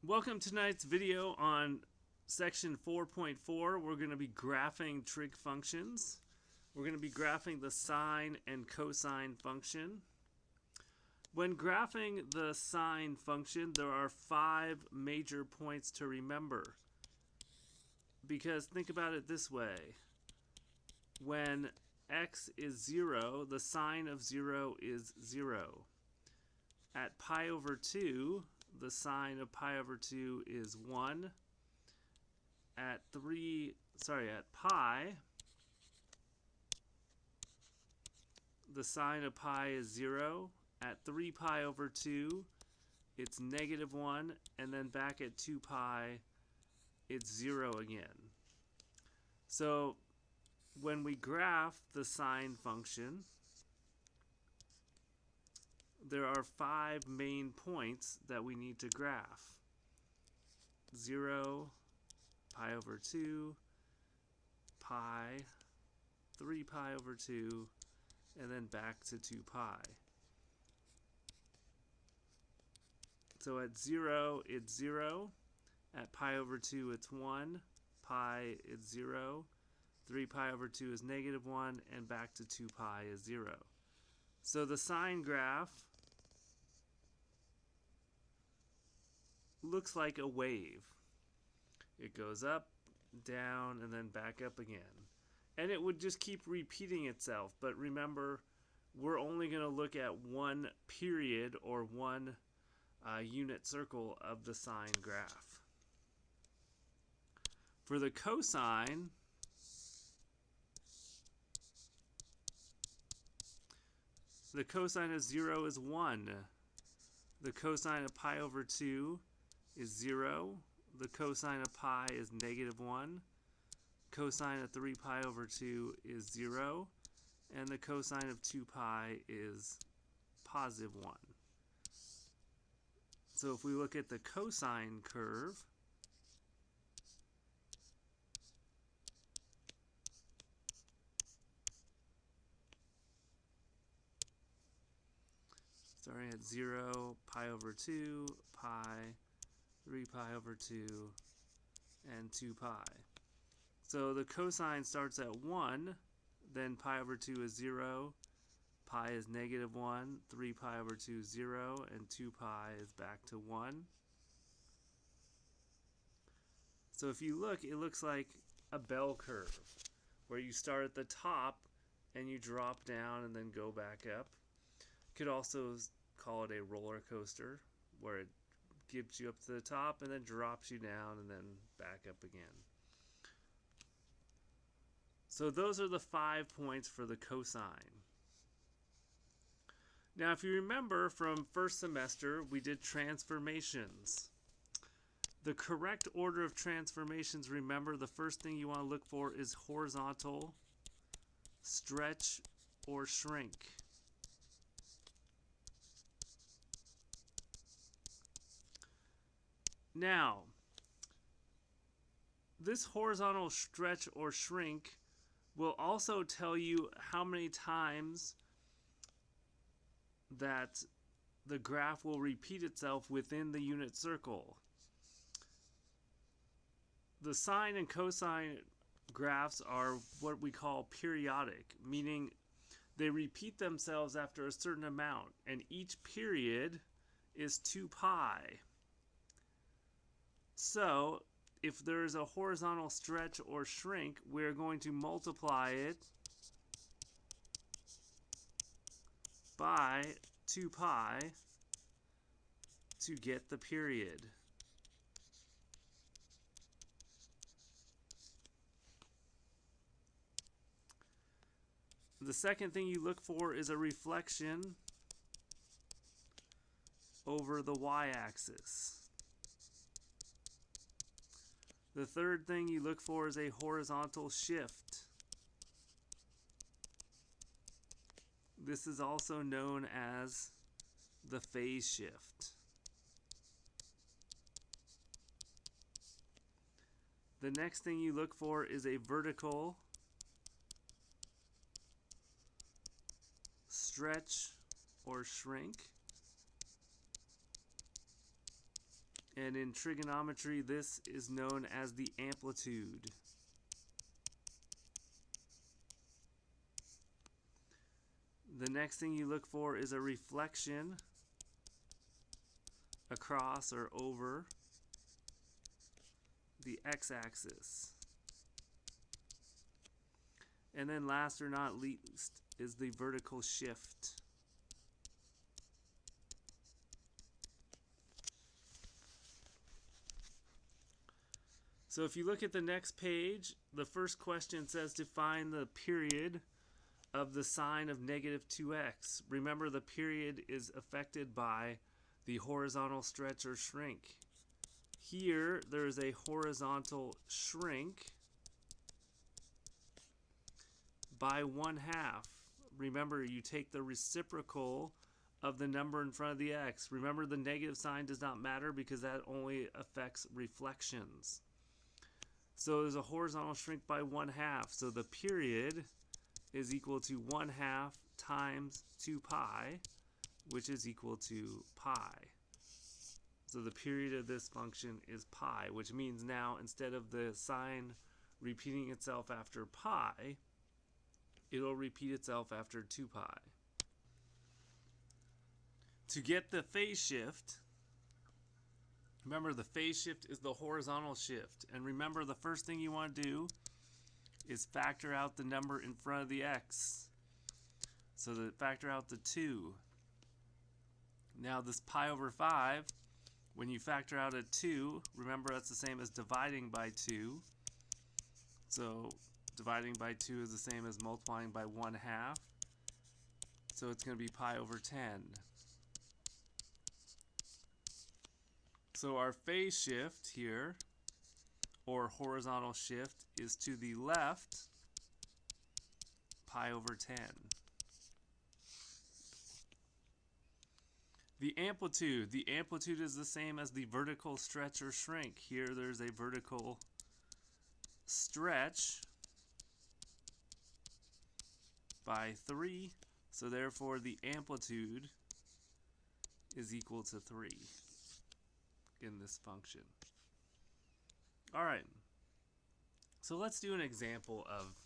Welcome to tonight's video on section 4.4. We're going to be graphing trig functions. We're going to be graphing the sine and cosine function. When graphing the sine function, there are 5 major points to remember. Because think about it this way. When x is 0, the sine of 0 is 0. At pi over 2, the sine of pi over 2 is 1. At pi, the sine of pi is 0. At 3 pi over 2, it's negative 1. And then back at 2 pi, it's 0 again. So when we graph the sine function, there are 5 main points that we need to graph. 0, pi over 2, pi, 3 pi over 2, and then back to 2 pi. So at 0, it's 0. At pi over 2, it's 1. Pi, it's 0. 3 pi over 2 is negative 1, and back to 2 pi is 0. So the sine graph looks like a wave. It goes up, down, and then back up again. And it would just keep repeating itself. But remember, we're only going to look at one period or one unit circle of the sine graph. For the cosine, the cosine of 0 is 1. The cosine of pi over 2 is 0. The cosine of pi is negative 1. Cosine of 3 pi over 2 is 0. And the cosine of 2 pi is positive 1. So if we look at the cosine curve, starting at 0, pi over 2, pi, 3 pi over 2, and 2 pi. So the cosine starts at 1, then pi over 2 is 0, pi is negative 1, 3 pi over 2 is 0, and 2 pi is back to 1. So if you look, it looks like a bell curve, where you start at the top and you drop down and then go back up. Could also call it a roller coaster, where it gives you up to the top and then drops you down and then back up again. So those are the 5 points for the cosine. Now if you remember from first semester, we did transformations. The correct order of transformations, remember, the first thing you want to look for is horizontal, stretch, or shrink. Now, this horizontal stretch or shrink will also tell you how many times that the graph will repeat itself within the unit circle. The sine and cosine graphs are what we call periodic, meaning they repeat themselves after a certain amount, and each period is 2 pi. So if there's a horizontal stretch or shrink, we're going to multiply it by 2 pi to get the period. The second thing you look for is a reflection over the y-axis. The third thing you look for is a horizontal shift. This is also known as the phase shift. The next thing you look for is a vertical stretch or shrink. And in trigonometry, this is known as the amplitude. The next thing you look for is a reflection across or over the x-axis. And then last or not least is the vertical shift. So if you look at the next page, the first question says to find the period of the sine of negative 2x. Remember, the period is affected by the horizontal stretch or shrink. Here, there is a horizontal shrink by 1/2. Remember, you take the reciprocal of the number in front of the x. Remember, the negative sign does not matter because that only affects reflections. So there's a horizontal shrink by 1/2. So the period is equal to 1/2 times 2 pi, which is equal to pi. So the period of this function is pi, which means now instead of the sign repeating itself after pi, it'll repeat itself after 2 pi. To get the phase shift, remember the phase shift is the horizontal shift. And remember, the first thing you want to do is factor out the number in front of the x. So that factor out the 2. Now this pi over 5, when you factor out a 2, remember that's the same as dividing by 2. So dividing by 2 is the same as multiplying by 1/2. So it's going to be pi over 10. So our phase shift here, or horizontal shift, is to the left, pi over 10. The amplitude is the same as the vertical stretch or shrink. Here there's a vertical stretch by 3, so therefore the amplitude is equal to 3 in this function. Alright, so let's do an example of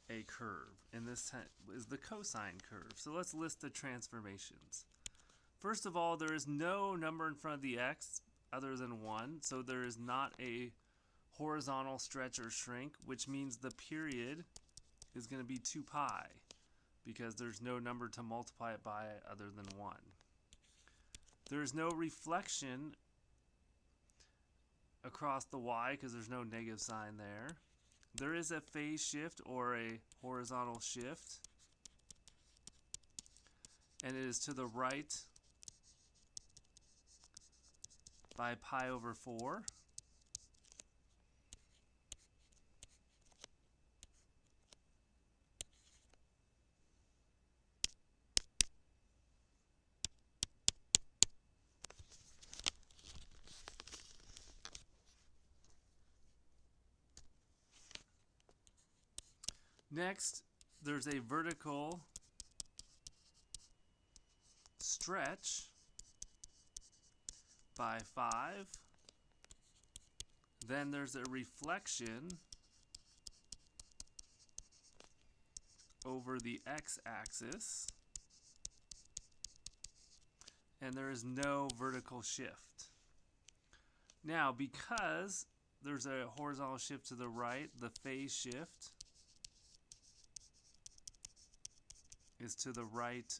a curve, and this is the cosine curve. So let's list the transformations. First of all, there is no number in front of the x other than 1, so there is not a horizontal stretch or shrink, which means the period is going to be 2 pi because there's no number to multiply it by other than 1. There's no reflection across the y because there's no negative sign there. There is a phase shift or a horizontal shift, and it is to the right by pi over 4. Next, there's a vertical stretch by 5. Then there's a reflection over the x-axis. And there is no vertical shift. Now, because there's a horizontal shift to the right, the phase shift is to the right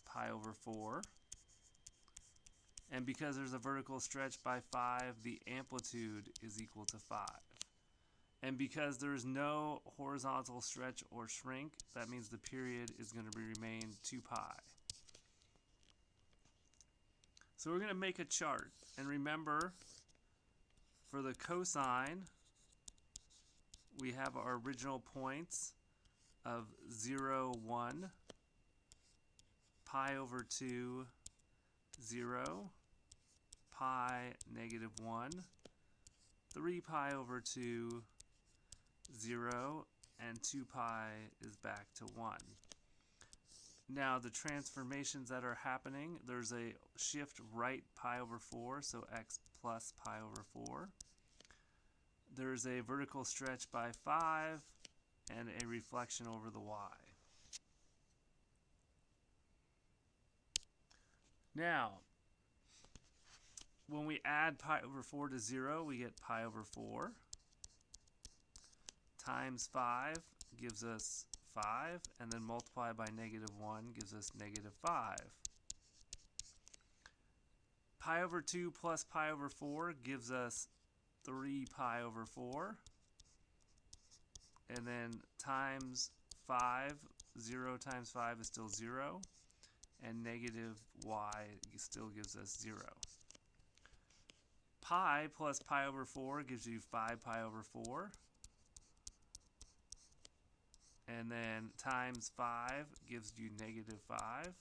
pi over 4. And because there's a vertical stretch by 5, the amplitude is equal to 5. And because there is no horizontal stretch or shrink, that means the period is going to remain 2 pi. So we're going to make a chart. And remember, for the cosine, we have our original points of 0, 1, pi over 2, 0, pi, negative 1, 3 pi over 2, 0, and 2 pi is back to 1. Now the transformations that are happening, there's a shift right pi over 4, so x plus pi over 4. There's a vertical stretch by 5 and a reflection over the y. Now, when we add pi over 4 to 0, we get pi over 4 times 5 gives us 5, and then multiply by negative 1 gives us negative 5. Pi over 2 plus pi over 4 gives us 3 pi over 4, and then times 5, 0 times 5 is still 0, and negative y still gives us 0. Pi plus pi over 4 gives you 5 pi over 4, and then times 5 gives you negative 5,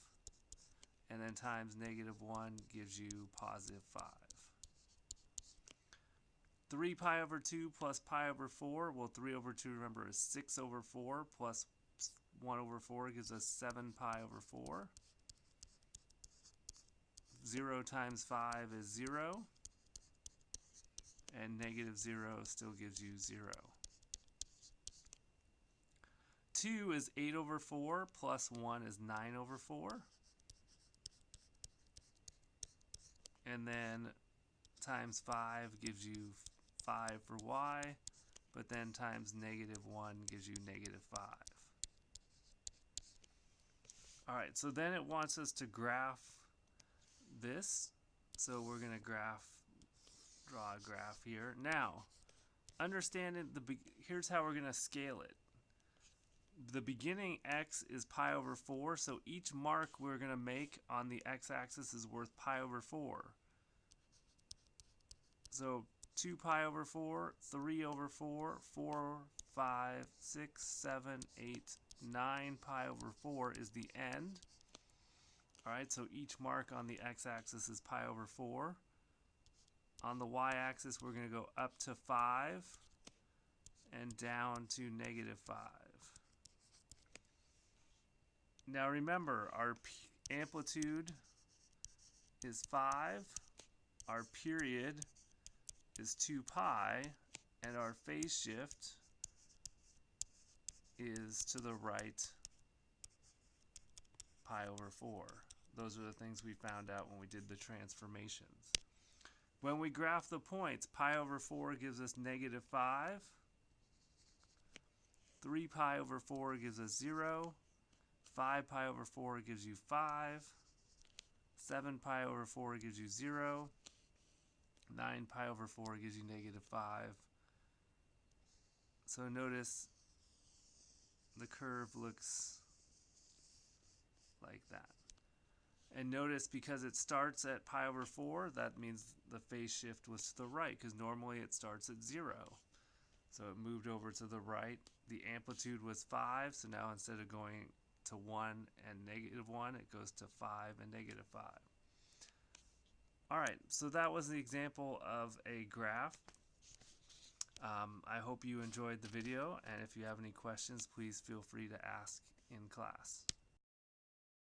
and then times negative 1 gives you positive 5. 3 pi over 2 plus pi over 4, well 3 over 2 remember is 6 over 4 plus 1 over 4 gives us 7 pi over 4. 0 times 5 is 0, and negative 0 still gives you 0. 2 is 8 over 4 plus 1 is 9 over 4. And then times 5 gives you 5 for y, but then times negative 1 gives you negative 5. Alright, so then it wants us to graph this. So we're going to draw a graph here. Now, understanding here's how we're going to scale it. The beginning x is pi over 4, so each mark we're going to make on the x-axis is worth pi over 4. So 2 pi over 4, 3 over 4, 4, 5, 6, 7, 8, 9 pi over 4 is the end. Alright, so each mark on the x-axis is pi over 4. On the y-axis we're going to go up to 5 and down to negative 5. Now remember, our amplitude is 5, our period is 2 pi, and our phase shift is to the right pi over 4. Those are the things we found out when we did the transformations. When we graph the points, pi over 4 gives us negative 5, 3 pi over 4 gives us 0, 5 pi over 4 gives you 5, 7 pi over 4 gives you 0, 9 pi over 4 gives you negative 5. So notice the curve looks like that. And notice because it starts at pi over 4, that means the phase shift was to the right, because normally it starts at 0. So it moved over to the right. The amplitude was 5, so now instead of going to 1 and negative 1, it goes to 5 and negative 5. Alright, so that was the example of a graph. I hope you enjoyed the video, and if you have any questions, please feel free to ask in class.